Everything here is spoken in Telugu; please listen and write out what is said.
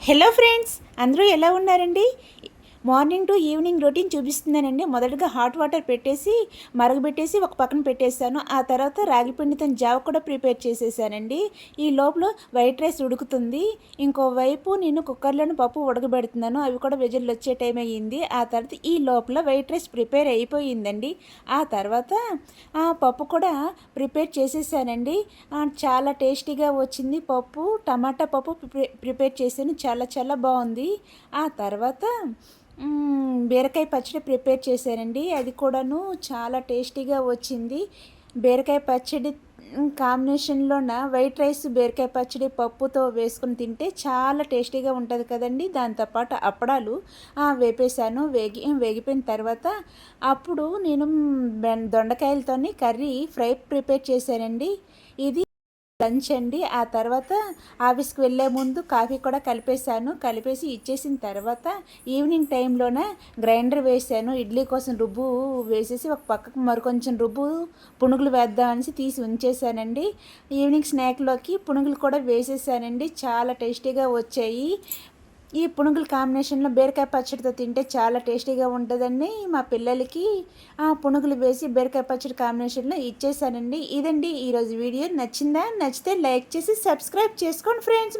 హలో ఫ్రెండ్స్, అందరూ ఎలా ఉన్నారండి? మార్నింగ్ టు ఈవినింగ్ రొటీన్ చూపిస్తున్నానండి. మొదటగా హాట్ వాటర్ పెట్టేసి మరగబెట్టేసి ఒక పక్కన పెట్టేశాను. ఆ తర్వాత రాగి పిండితో జావ కూడా ప్రిపేర్ చేసేసానండి. ఈ లోపల వైట్ రైస్ ఉడుకుతుంది. ఇంకోవైపు నేను కుక్కర్లోని పప్పు ఉడకబెడుతున్నాను. అవి కూడా విజిల్లు వచ్చే టైం అయ్యింది. ఆ తర్వాత ఈ లోపల వైట్ రైస్ ప్రిపేర్ అయిపోయిందండి. ఆ తర్వాత పప్పు కూడా ప్రిపేర్ చేసేసానండి. చాలా టేస్టీగా వచ్చింది పప్పు. టమాటా పప్పు ప్రిపేర్ చేశాను. చాలా చాలా బాగుంది. ఆ తర్వాత బీరకాయ పచ్చడి ప్రిపేర్ చేశానండి. అది కూడాను చాలా టేస్టీగా వచ్చింది. బీరకాయ పచ్చడి కాంబినేషన్లోన వైట్ రైస్ బీరకాయ పచ్చడి పప్పుతో వేసుకుని తింటే చాలా టేస్టీగా ఉంటుంది కదండి. దాంతోపాటు అప్పడాలు వేపేశాను. వేగిపోయిన తర్వాత అప్పుడు నేను దొండకాయలతోని కర్రీ ఫ్రై ప్రిపేర్ చేశానండి. ఇది లంచ్ అండి. ఆ తర్వాత ఆఫీస్కి వెళ్ళే ముందు కాఫీ కూడా కలిపేసి ఇచ్చేసిన తర్వాత ఈవినింగ్ టైంలోన గ్రైండర్ వేసాను. ఇడ్లీ కోసం రుబ్బు వేసేసి ఒక పక్కకు మరికొంచెం రుబ్బు పునుగులు వేద్దామనేసి తీసి ఉంచేసానండి. ఈవినింగ్ స్నాక్లోకి పునుగులు కూడా వేసేసానండి. చాలా టేస్టీగా వచ్చాయి. ఈ పునుగుల కాంబినేషన్లో బీరకాయ పచ్చడితో తింటే చాలా టేస్టీగా ఉంటుందండి. మా పిల్లలకి పునుగులు వేసి బీరకాయ పచ్చడి కాంబినేషన్లో ఇచ్చేసానండి. ఇదండి ఈరోజు వీడియో. నచ్చిందా? నచ్చితే లైక్ చేసి సబ్స్క్రైబ్ చేసుకోండి ఫ్రెండ్స్.